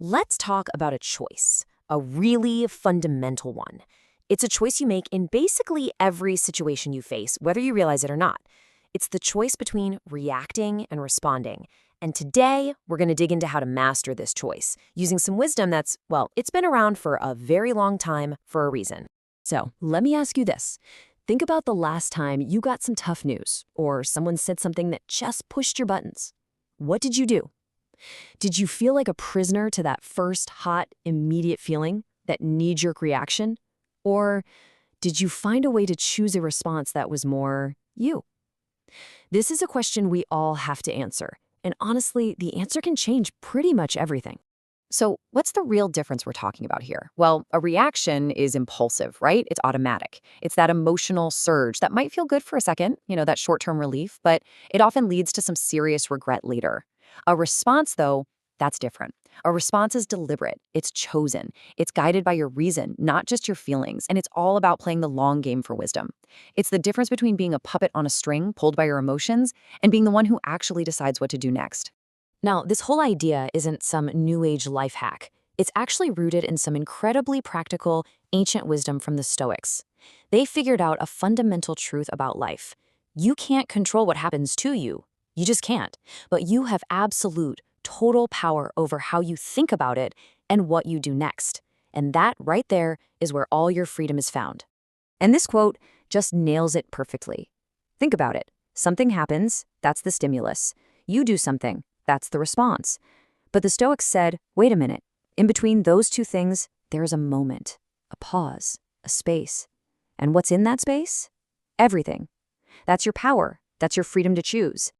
Let's talk about a choice, a really fundamental one. It's a choice you make in basically every situation you face, whether you realize it or not. It's the choice between reacting and responding. And today, we're going to dig into how to master this choice, using some wisdom that's, well, it's been around for a very long time for a reason. So, let me ask you this. Think about the last time you got some tough news, or someone said something that just pushed your buttons. What did you do? Did you feel like a prisoner to that first hot, immediate feeling, that knee-jerk reaction? Or did you find a way to choose a response that was more you? This is a question we all have to answer. And honestly, the answer can change pretty much everything. So what's the real difference we're talking about here? Well, a reaction is impulsive, right? It's automatic. It's that emotional surge that might feel good for a second, that short-term relief, but it often leads to some serious regret later. A response, though, that's different. A response is deliberate. It's chosen. It's guided by your reason, not just your feelings, and it's all about playing the long game for wisdom. It's the difference between being a puppet on a string pulled by your emotions and being the one who actually decides what to do next. Now, this whole idea isn't some new age life hack. It's actually rooted in some incredibly practical, ancient wisdom from the Stoics. They figured out a fundamental truth about life. You can't control what happens to you. You just can't. But you have absolute, total power over how you think about it and what you do next. And that right there is where all your freedom is found. And this quote just nails it perfectly. Think about it. Something happens, that's the stimulus. You do something, that's the response. But the Stoics said, wait a minute. In between those two things, there is a moment, a pause, a space. And what's in that space? Everything. That's your power. That's your freedom to choose.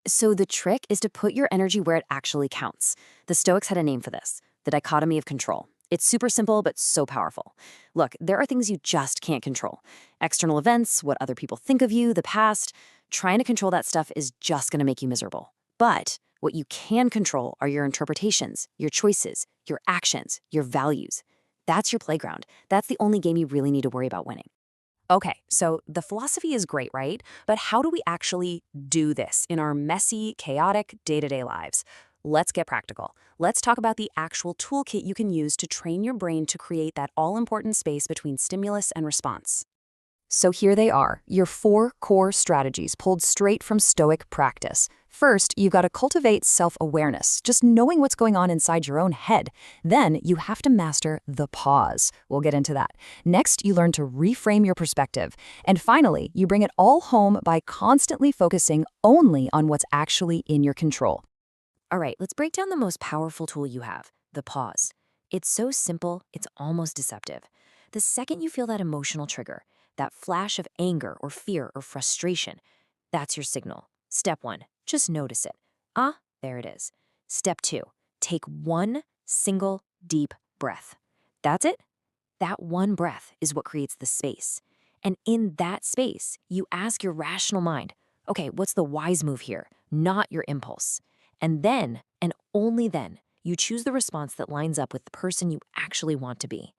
So the trick is to put your energy where it actually counts. The Stoics had a name for this, the dichotomy of control. It's super simple, but so powerful. Look, there are things you just can't control. External events, what other people think of you, the past. Trying to control that stuff is just going to make you miserable. But what you can control are your interpretations, your choices, your actions, your values. That's your playground. That's the only game you really need to worry about winning. Okay, so the philosophy is great, right? But how do we actually do this in our messy, chaotic, day-to-day lives? Let's get practical. Let's talk about the actual toolkit you can use to train your brain to create that all-important space between stimulus and response. So here they are, your 4 core strategies pulled straight from Stoic practice. First, you've got to cultivate self-awareness, just knowing what's going on inside your own head. Then you have to master the pause. We'll get into that. Next, you learn to reframe your perspective. And finally, you bring it all home by constantly focusing only on what's actually in your control. All right, let's break down the most powerful tool you have, the pause. It's so simple, it's almost deceptive. The second you feel that emotional trigger, that flash of anger or fear or frustration, that's your signal. Step 1, just notice it. There it is. Step 2, take one single deep breath. That's it. That one breath is what creates the space. And in that space, you ask your rational mind, okay, what's the wise move here? Not your impulse. And then, and only then, you choose the response that lines up with the person you actually want to be.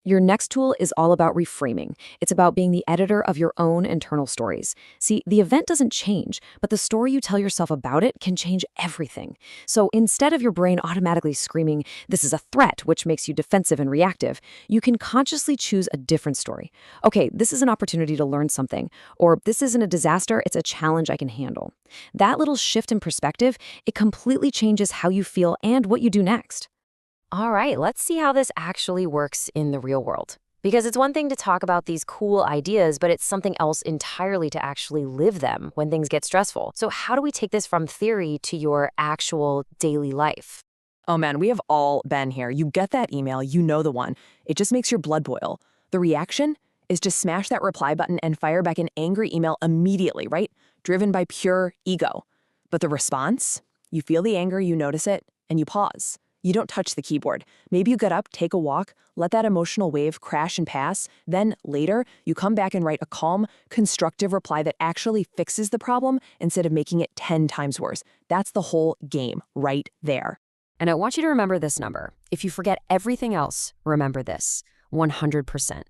Your next tool is all about reframing. It's about being the editor of your own internal stories. See, the event doesn't change, but the story you tell yourself about it can change everything. So instead of your brain automatically screaming, this is a threat, which makes you defensive and reactive, you can consciously choose a different story. Okay, this is an opportunity to learn something, or this isn't a disaster, it's a challenge I can handle. That little shift in perspective, it completely changes how you feel and what you do next. All right, let's see how this actually works in the real world. Because it's one thing to talk about these cool ideas, but it's something else entirely to actually live them when things get stressful. So how do we take this from theory to your actual daily life? Oh man, we have all been here. You get that email, you know the one. It just makes your blood boil. The reaction is to smash that reply button and fire back an angry email immediately, right? Driven by pure ego. But the response? You feel the anger, you notice it, and you pause. You don't touch the keyboard. Maybe you get up, take a walk, let that emotional wave crash and pass. Then later, you come back and write a calm, constructive reply that actually fixes the problem instead of making it 10 times worse. That's the whole game right there. And I want you to remember this number. If you forget everything else, remember this, 100%.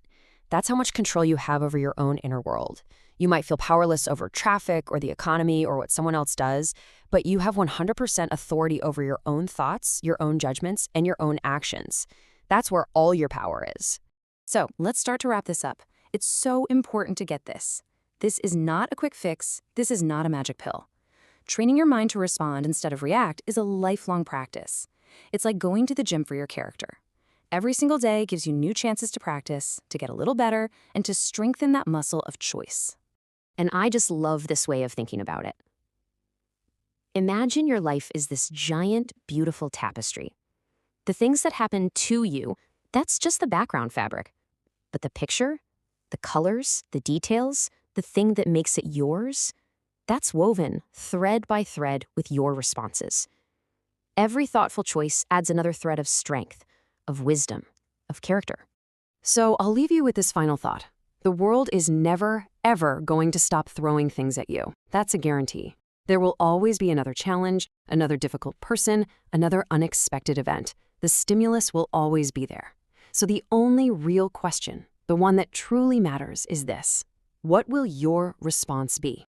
That's how much control you have over your own inner world. You might feel powerless over traffic or the economy or what someone else does, but you have 100% authority over your own thoughts, your own judgments, and your own actions. That's where all your power is. So let's start to wrap this up. It's so important to get this. This is not a quick fix. This is not a magic pill. Training your mind to respond instead of react is a lifelong practice. It's like going to the gym for your character. Every single day gives you new chances to practice, to get a little better, and to strengthen that muscle of choice. And I just love this way of thinking about it. Imagine your life is this giant, beautiful tapestry. The things that happen to you, that's just the background fabric. But the picture, the colors, the details, the thing that makes it yours, that's woven thread by thread with your responses. Every thoughtful choice adds another thread of strength, of wisdom, of character. So I'll leave you with this final thought. The world is never, ever going to stop throwing things at you. That's a guarantee. There will always be another challenge, another difficult person, another unexpected event. The stimulus will always be there. So the only real question, the one that truly matters, is this: what will your response be?